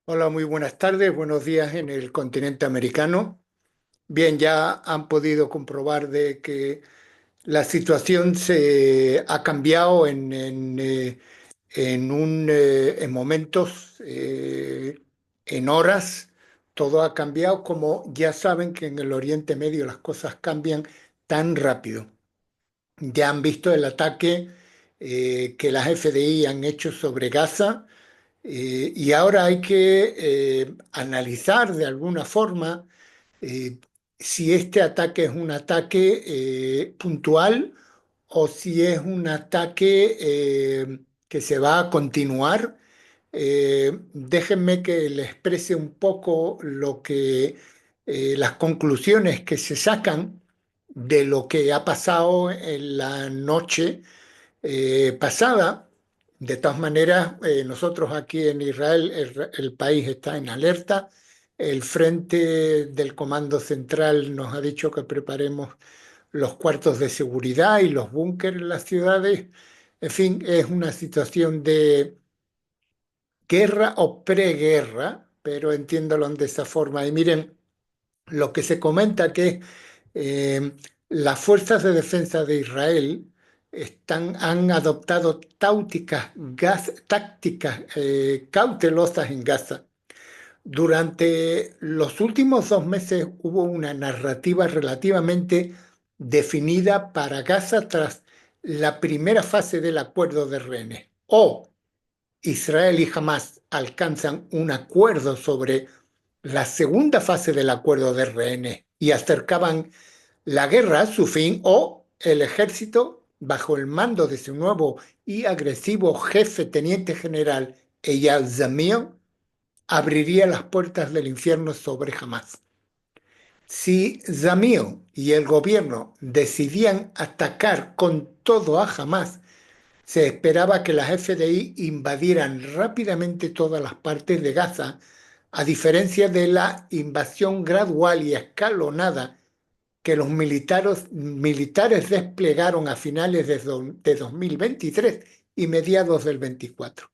Hola, muy buenas tardes, buenos días en el continente americano. Bien, ya han podido comprobar de que la situación se ha cambiado en momentos, en horas, todo ha cambiado. Como ya saben que en el Oriente Medio las cosas cambian tan rápido. Ya han visto el ataque que las FDI han hecho sobre Gaza, y ahora hay que analizar de alguna forma eh, si este ataque es un ataque puntual o si es un ataque que se va a continuar. Déjenme que le exprese un poco las conclusiones que se sacan de lo que ha pasado en la noche pasada. De todas maneras, nosotros aquí en Israel, el país está en alerta. El frente del Comando Central nos ha dicho que preparemos los cuartos de seguridad y los búnkeres en las ciudades. En fin, es una situación de guerra o preguerra, pero entiéndolo de esa forma. Y miren, lo que se comenta que las fuerzas de defensa de Israel han adoptado tácticas cautelosas en Gaza. Durante los últimos 2 meses hubo una narrativa relativamente definida para Gaza tras la primera fase del acuerdo de rehenes. O Israel y Hamas alcanzan un acuerdo sobre la segunda fase del acuerdo de rehenes y acercaban la guerra a su fin, o el ejército, bajo el mando de su nuevo y agresivo jefe teniente general Eyal Zamir, abriría las puertas del infierno sobre Hamas. Si Zamir y el gobierno decidían atacar con todo a Hamas, se esperaba que las FDI invadieran rápidamente todas las partes de Gaza, a diferencia de la invasión gradual y escalonada que los militares desplegaron a finales de 2023 y mediados del 24.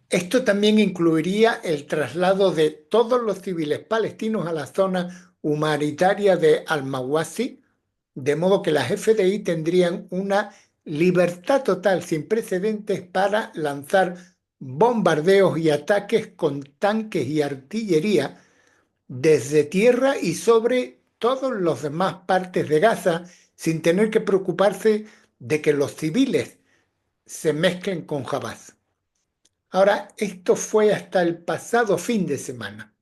Esto también incluiría el traslado de todos los civiles palestinos a la zona humanitaria de Al-Mawasi, de modo que las FDI tendrían una libertad total sin precedentes para lanzar bombardeos y ataques con tanques y artillería desde tierra y sobre todas las demás partes de Gaza, sin tener que preocuparse de que los civiles se mezclen con Hamas. Ahora, esto fue hasta el pasado fin de semana.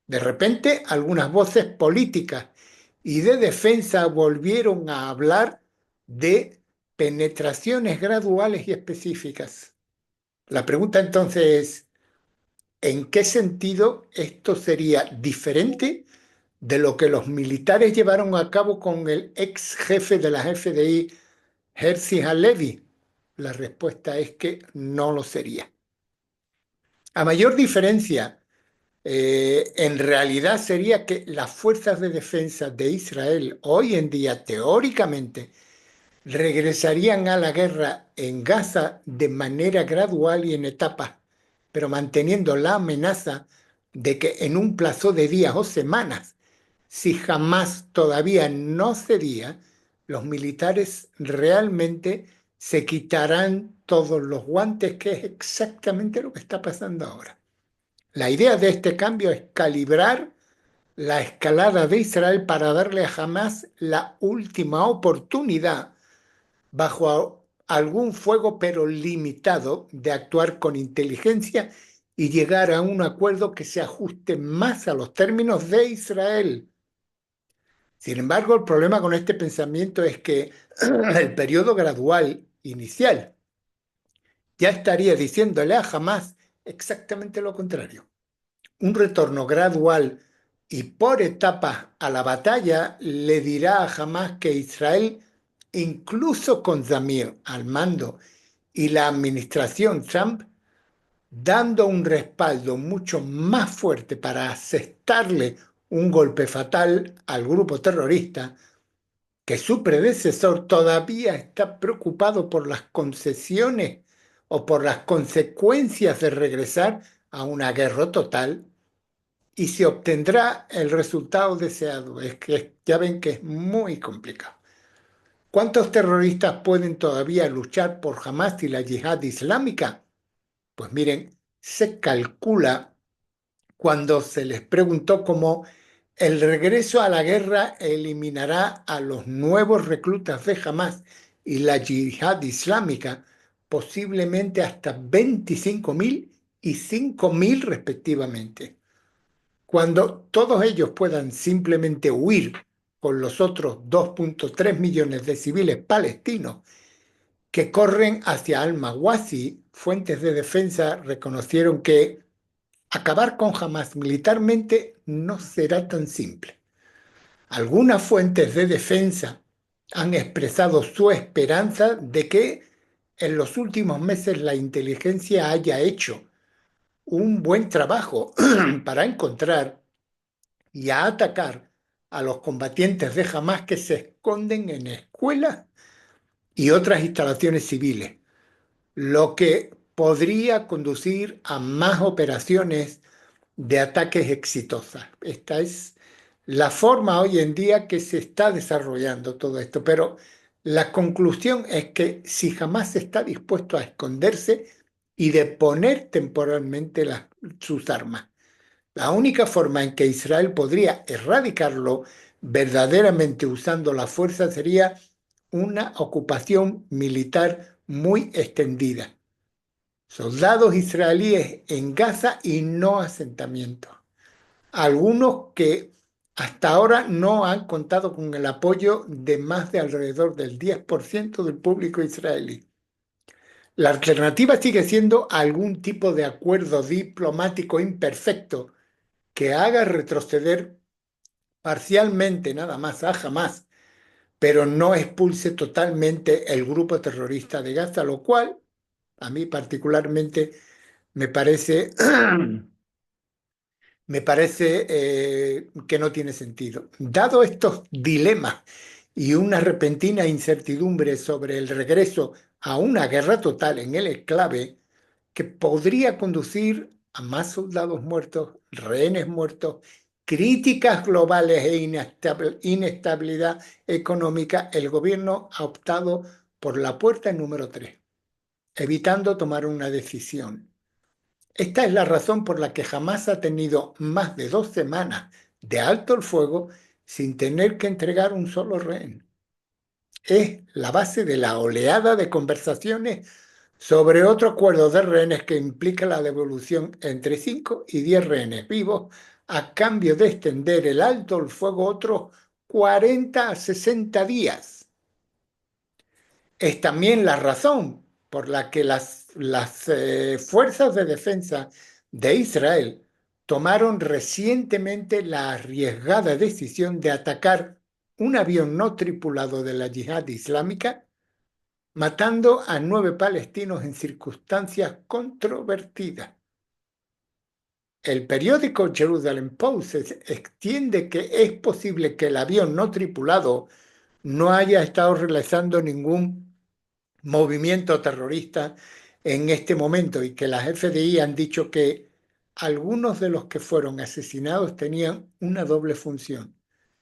De repente, algunas voces políticas y de defensa volvieron a hablar de penetraciones graduales y específicas. La pregunta entonces es, ¿en qué sentido esto sería diferente de lo que los militares llevaron a cabo con el ex jefe de la FDI, Herzi Halevi? La respuesta es que no lo sería. A mayor diferencia, en realidad sería que las fuerzas de defensa de Israel hoy en día, teóricamente, regresarían a la guerra en Gaza de manera gradual y en etapas, pero manteniendo la amenaza de que en un plazo de días o semanas, si jamás todavía no cedía, los militares realmente se quitarán todos los guantes, que es exactamente lo que está pasando ahora. La idea de este cambio es calibrar la escalada de Israel para darle a Hamas la última oportunidad, bajo algún fuego pero limitado, de actuar con inteligencia y llegar a un acuerdo que se ajuste más a los términos de Israel. Sin embargo, el problema con este pensamiento es que el periodo gradual inicial ya estaría diciéndole a Hamas exactamente lo contrario. Un retorno gradual y por etapas a la batalla le dirá a Hamas que Israel, incluso con Zamir al mando y la administración Trump, dando un respaldo mucho más fuerte para asestarle un golpe fatal al grupo terrorista, que su predecesor todavía está preocupado por las concesiones o por las consecuencias de regresar a una guerra total y se obtendrá el resultado deseado. Es que ya ven que es muy complicado. ¿Cuántos terroristas pueden todavía luchar por Hamas y la yihad islámica? Pues miren, se calcula cuando se les preguntó cómo el regreso a la guerra eliminará a los nuevos reclutas de Hamas y la yihad islámica, posiblemente hasta 25.000 y 5.000 respectivamente. Cuando todos ellos puedan simplemente huir con los otros 2,3 millones de civiles palestinos que corren hacia Al-Mawasi, fuentes de defensa reconocieron que acabar con Hamas militarmente no será tan simple. Algunas fuentes de defensa han expresado su esperanza de que en los últimos meses la inteligencia haya hecho un buen trabajo para encontrar y a atacar a los combatientes de Hamas que se esconden en escuelas y otras instalaciones civiles, lo que podría conducir a más operaciones de ataques exitosas. Esta es la forma hoy en día que se está desarrollando todo esto, pero la conclusión es que si jamás está dispuesto a esconderse y de poner temporalmente sus armas, la única forma en que Israel podría erradicarlo verdaderamente usando la fuerza sería una ocupación militar muy extendida. Soldados israelíes en Gaza y no asentamientos. Algunos que hasta ahora no han contado con el apoyo de más de alrededor del 10% del público israelí. La alternativa sigue siendo algún tipo de acuerdo diplomático imperfecto que haga retroceder parcialmente nada más a Hamas, pero no expulse totalmente el grupo terrorista de Gaza, lo cual a mí particularmente me parece me parece que no tiene sentido. Dado estos dilemas y una repentina incertidumbre sobre el regreso a una guerra total en el enclave, que podría conducir a más soldados muertos, rehenes muertos, críticas globales e inestabilidad económica, el gobierno ha optado por la puerta número 3, evitando tomar una decisión. Esta es la razón por la que jamás ha tenido más de 2 semanas de alto el fuego sin tener que entregar un solo rehén. Es la base de la oleada de conversaciones sobre otro acuerdo de rehenes que implica la devolución entre 5 y 10 rehenes vivos a cambio de extender el alto el fuego otros 40 a 60 días. Es también la razón por la que las fuerzas de defensa de Israel tomaron recientemente la arriesgada decisión de atacar un avión no tripulado de la Yihad Islámica, matando a 9 palestinos en circunstancias controvertidas. El periódico Jerusalem Post extiende que es posible que el avión no tripulado no haya estado realizando ningún movimiento terrorista en este momento y que las FDI han dicho que algunos de los que fueron asesinados tenían una doble función: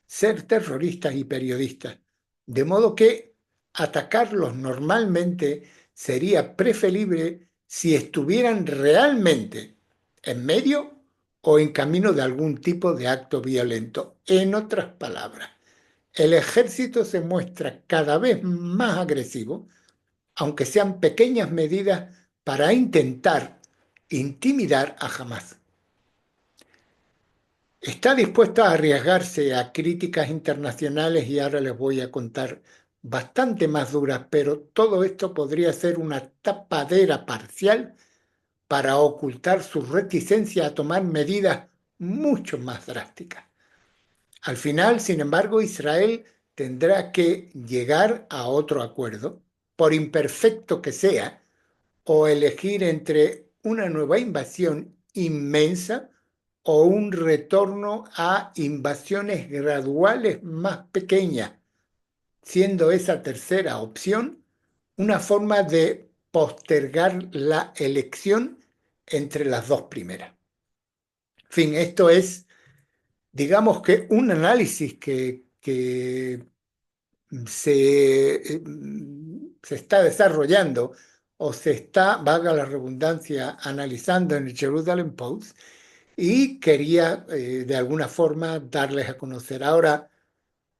ser terroristas y periodistas. De modo que atacarlos normalmente sería preferible si estuvieran realmente en medio o en camino de algún tipo de acto violento. En otras palabras, el ejército se muestra cada vez más agresivo, aunque sean pequeñas medidas para intentar intimidar a Hamas. Está dispuesto a arriesgarse a críticas internacionales y ahora les voy a contar bastante más duras, pero todo esto podría ser una tapadera parcial para ocultar su reticencia a tomar medidas mucho más drásticas. Al final, sin embargo, Israel tendrá que llegar a otro acuerdo, por imperfecto que sea, o elegir entre una nueva invasión inmensa o un retorno a invasiones graduales más pequeñas, siendo esa tercera opción una forma de postergar la elección entre las dos primeras. En fin, esto es, digamos que un análisis que se está desarrollando o se está, valga la redundancia, analizando en el Jerusalem Post y quería de alguna forma darles a conocer. Ahora,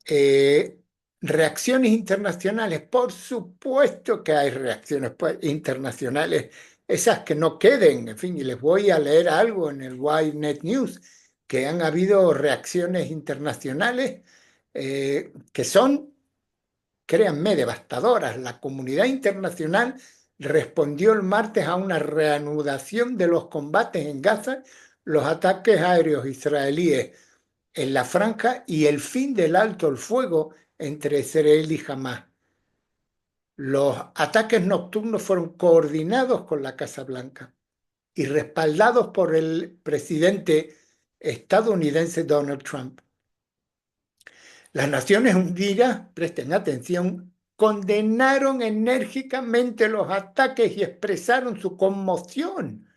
eh, reacciones internacionales, por supuesto que hay reacciones pues, internacionales, esas que no queden, en fin, y les voy a leer algo en el Ynet News, que han habido reacciones internacionales que son, créanme, devastadoras. La comunidad internacional respondió el martes a una reanudación de los combates en Gaza, los ataques aéreos israelíes en la franja y el fin del alto el fuego entre Israel y Hamás. Los ataques nocturnos fueron coordinados con la Casa Blanca y respaldados por el presidente estadounidense Donald Trump. Las Naciones Unidas, presten atención, condenaron enérgicamente los ataques y expresaron su conmoción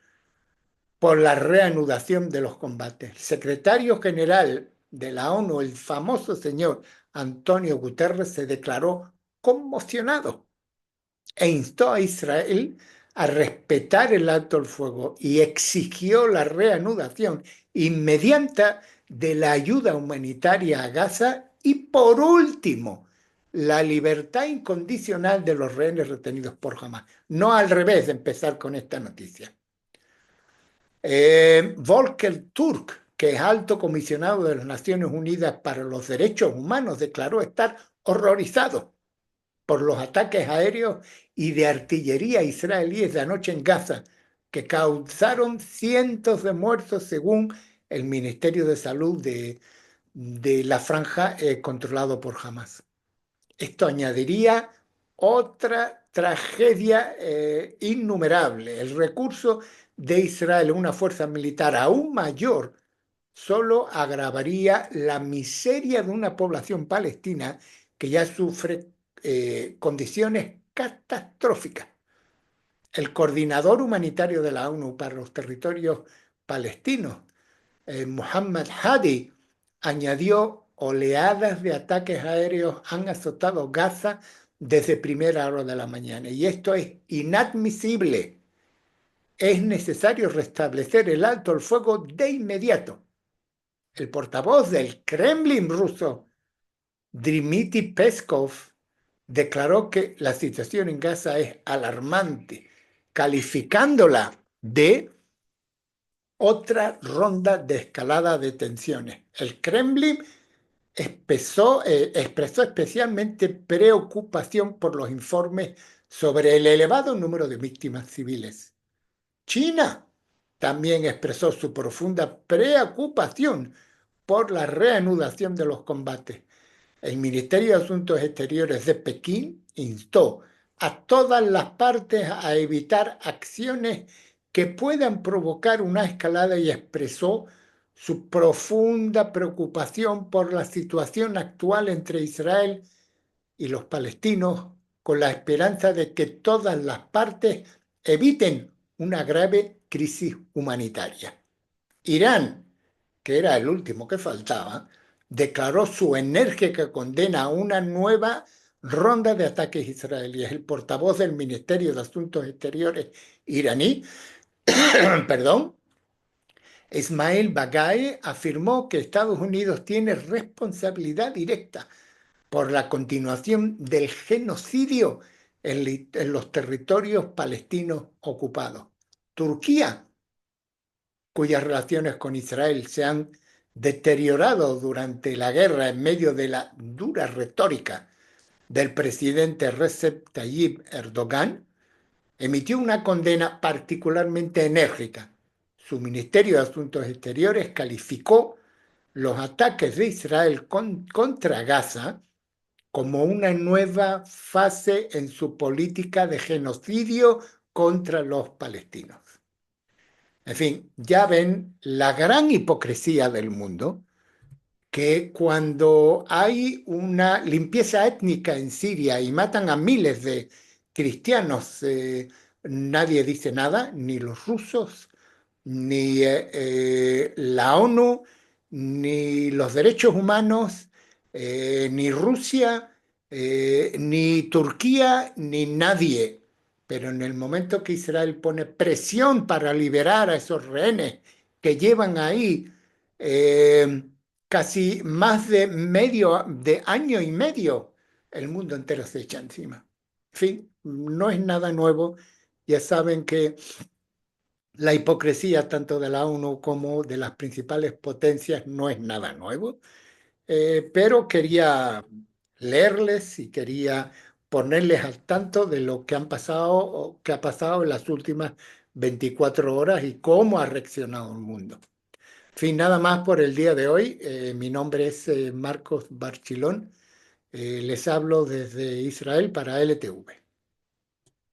por la reanudación de los combates. El secretario general de la ONU, el famoso señor Antonio Guterres, se declaró conmocionado e instó a Israel a respetar el alto el fuego y exigió la reanudación inmediata de la ayuda humanitaria a Gaza y, por último, la libertad incondicional de los rehenes retenidos por Hamás. No al revés de empezar con esta noticia. Volker Turk, que es alto comisionado de las Naciones Unidas para los Derechos Humanos, declaró estar horrorizado por los ataques aéreos y de artillería israelíes de anoche en Gaza, que causaron cientos de muertos según el Ministerio de Salud de la franja controlado por Hamas. Esto añadiría otra tragedia innumerable. El recurso de Israel a una fuerza militar aún mayor solo agravaría la miseria de una población palestina que ya sufre condiciones catastróficas. El coordinador humanitario de la ONU para los territorios palestinos, Mohammed Hadi, añadió: oleadas de ataques aéreos han azotado Gaza desde primera hora de la mañana y esto es inadmisible. Es necesario restablecer el alto el fuego de inmediato. El portavoz del Kremlin ruso, Dmitry Peskov, declaró que la situación en Gaza es alarmante, calificándola de otra ronda de escalada de tensiones. El Kremlin expresó especialmente preocupación por los informes sobre el elevado número de víctimas civiles. China también expresó su profunda preocupación por la reanudación de los combates. El Ministerio de Asuntos Exteriores de Pekín instó a todas las partes a evitar acciones que puedan provocar una escalada y expresó su profunda preocupación por la situación actual entre Israel y los palestinos, con la esperanza de que todas las partes eviten una grave crisis humanitaria. Irán, que era el último que faltaba, declaró su enérgica condena a una nueva ronda de ataques israelíes. El portavoz del Ministerio de Asuntos Exteriores iraní, perdón, Ismail Bagaei, afirmó que Estados Unidos tiene responsabilidad directa por la continuación del genocidio en los territorios palestinos ocupados. Turquía, cuyas relaciones con Israel se han deteriorado durante la guerra en medio de la dura retórica del presidente Recep Tayyip Erdogan, emitió una condena particularmente enérgica. Su Ministerio de Asuntos Exteriores calificó los ataques de Israel contra Gaza como una nueva fase en su política de genocidio contra los palestinos. En fin, ya ven la gran hipocresía del mundo, que cuando hay una limpieza étnica en Siria y matan a miles de cristianos, nadie dice nada, ni los rusos, ni la ONU, ni los derechos humanos, ni Rusia, ni Turquía, ni nadie. Pero en el momento que Israel pone presión para liberar a esos rehenes que llevan ahí eh, casi más de medio de año y medio, el mundo entero se echa encima. En fin, no es nada nuevo. Ya saben que la hipocresía tanto de la ONU como de las principales potencias no es nada nuevo, pero quería leerles y quería ponerles al tanto de lo que han pasado o que ha pasado en las últimas 24 horas y cómo ha reaccionado el mundo. En fin, nada más por el día de hoy. Mi nombre es Marcos Barchilón. Les hablo desde Israel para LTV.